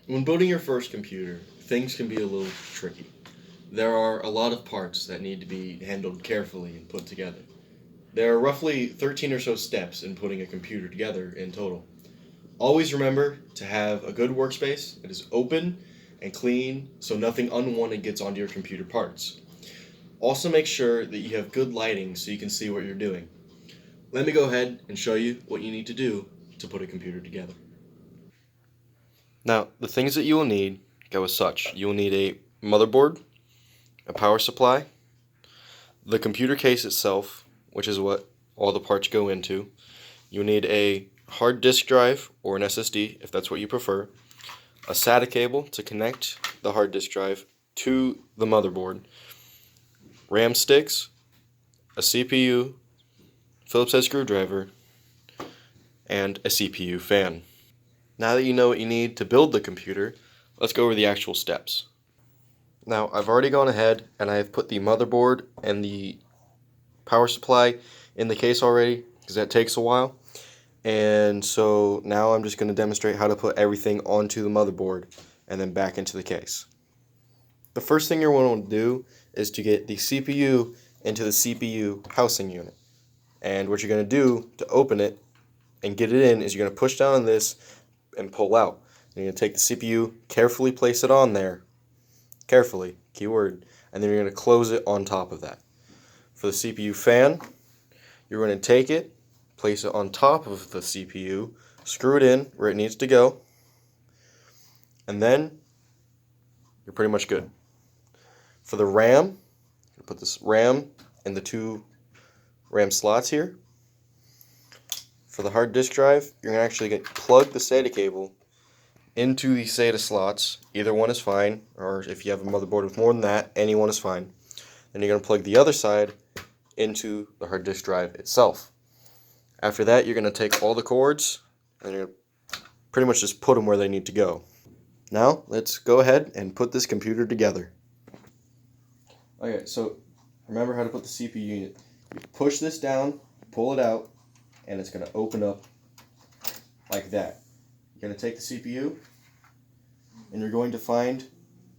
When building your first computer, things can be a little tricky. There are a lot of parts that need to be handled carefully and put together. There are roughly 13 or so steps in putting a computer together in total. Always remember to have a good workspace that is open and clean so nothing unwanted gets onto your computer parts. Also, make sure that you have good lighting so you can see what you're doing. Let me go ahead and show you what you need to do to put a computer together. Now, the things that you will need go as such. You will need a motherboard, a power supply, the computer case itself, which is what all the parts go into. You'll need a hard disk drive or an SSD if that's what you prefer, a SATA cable to connect the hard disk drive to the motherboard, RAM sticks, a CPU, Phillips head screwdriver, and a CPU fan. Now that you know what you need to build the computer, let's go over the actual steps. Now, I've already gone ahead and I've put the motherboard and the power supply in the case already because that takes a while. And so now I'm just going to demonstrate how to put everything onto the motherboard and then back into the case. The first thing you're going to do is to get the CPU into the CPU housing unit. And what you're going to do to open it and get it in is you're going to push down on this and pull out. And you're going to take the CPU, carefully place it on there. Carefully, keyword. And then you're going to close it on top of that. For the CPU fan, you're going to take it, place it on top of the CPU, screw it in where it needs to go, and then you're pretty much good. For the RAM, put this RAM in the two RAM slots here. For the hard disk drive, you're going to actually plug the SATA cable into the SATA slots. Either one is fine, or if you have a motherboard with more than that, any one is fine. Then you're going to plug the other side into the hard disk drive itself. After that, you're going to take all the cords and you're going to pretty much just put them where they need to go. Now, let's go ahead and put this computer together. Okay, so remember how to put the CPU unit. You push this down, pull it out, and it's going to open up like that. You're going to take the CPU, and you're going to find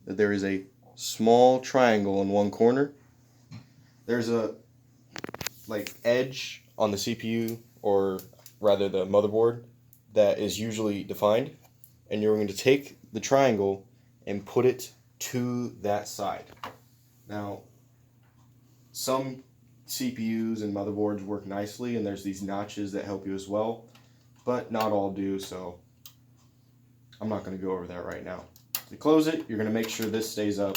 that there is a small triangle in one corner. There's a edge on the CPU, or rather the motherboard, that is usually defined, and you're going to take the triangle and put it to that side. Now, some CPUs and motherboards work nicely, and there's these notches that help you as well, but not all do, so I'm not going to go over that right now. To close it, you're going to make sure this stays up.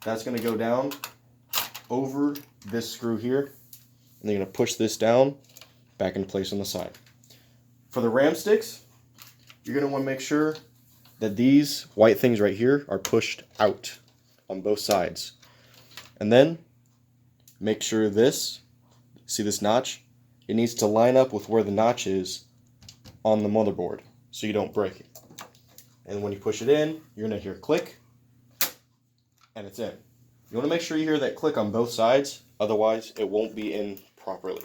That's going to go down over this screw here, and then you're going to push this down back into place on the side. For the RAM sticks, you're going to want to make sure that these white things right here are pushed out on both sides. And then make sure see this notch? It needs to line up with where the notch is on the motherboard so you don't break it. And when you push it in, you're going to hear click, and it's in. You want to make sure you hear that click on both sides, otherwise it won't be in properly.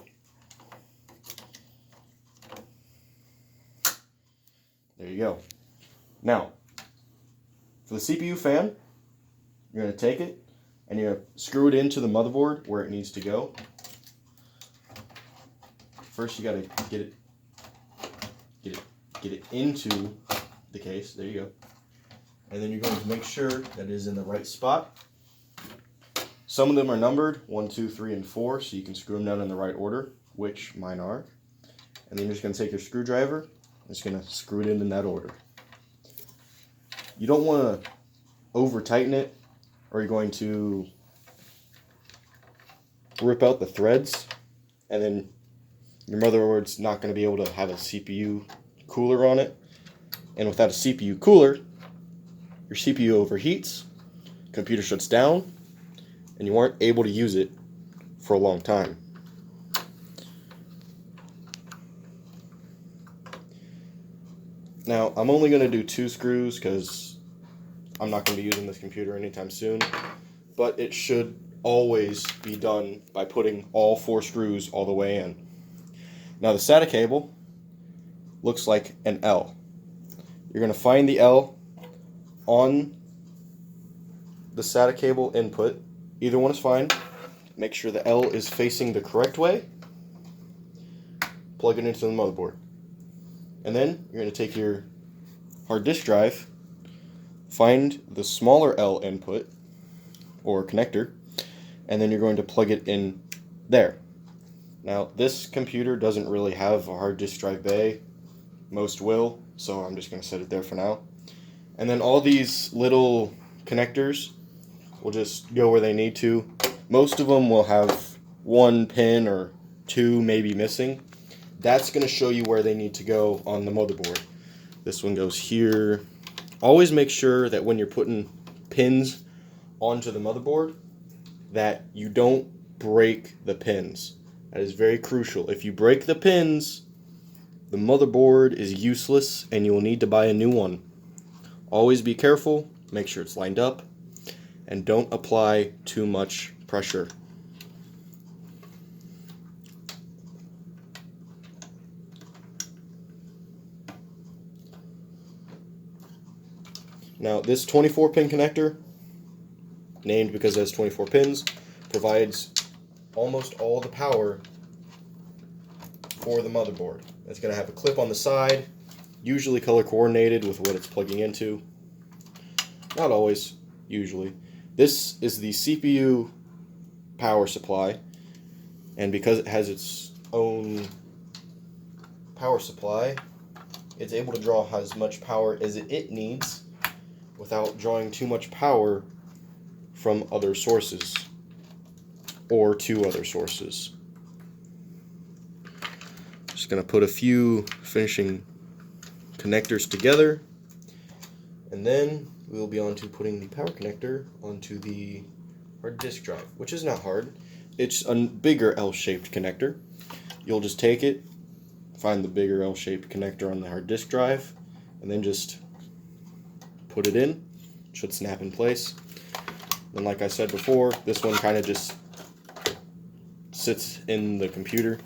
There you go. Now, for the CPU fan, you're going to take it and you're going to screw it into the motherboard where it needs to go. First, you got to get it into the case. There you go. And then you're going to make sure that it is in the right spot. Some of them are numbered 1, 2, 3, and 4, so you can screw them down in the right order, which mine are. And then you're just going to take your screwdriver and just going to screw it in that order. You don't want to over tighten it, or you're going to rip out the threads, and then your motherboard's not going to be able to have a CPU cooler on it. And without a CPU cooler, your CPU overheats, computer shuts down, and you aren't able to use it for a long time. Now, I'm only going to do 2 screws because I'm not going to be using this computer anytime soon, but it should always be done by putting all 4 screws all the way in. Now, the SATA cable looks like an L. You're going to find the L on the SATA cable input. Either one is fine. Make sure the L is facing the correct way. Plug it into the motherboard. And then you're going to take your hard disk drive, find the smaller L input or connector, and then you're going to plug it in there. Now, this computer doesn't really have a hard disk drive bay. Most will, so I'm just going to set it there for now. And then all these little connectors will just go where they need to. Most of them will have one pin or two maybe missing. That's going to show you where they need to go on the motherboard. This one goes here. Always make sure that when you're putting pins onto the motherboard that you don't break the pins. That is very crucial. If you break the pins, the motherboard is useless and you will need to buy a new one. Always be careful, make sure it's lined up, and don't apply too much pressure. Now, this 24-pin connector, named because it has 24 pins, provides almost all the power for the motherboard. It's going to have a clip on the side, usually color coordinated with what it's plugging into. Not always, usually. This is the CPU power supply, and because it has its own power supply, it's able to draw as much power as it needs without drawing too much power from other sources or to other sources. Just going to put a few finishing connectors together, and then we'll be on to putting the power connector onto the hard disk drive, which is not hard. It's a bigger L-shaped connector. You'll just take it, find the bigger L-shaped connector on the hard disk drive, and then just put it in. It should snap in place. And like I said before, this one kind of just sits in the computer.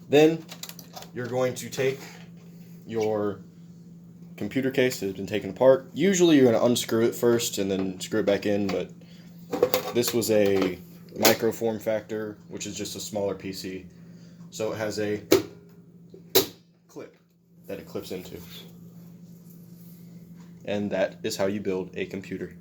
Then you're going to take your computer case that has been taken apart. Usually you're going to unscrew it first and then screw it back in, but this was a micro form factor, which is just a smaller PC. So it has a clip that it clips into. And that is how you build a computer.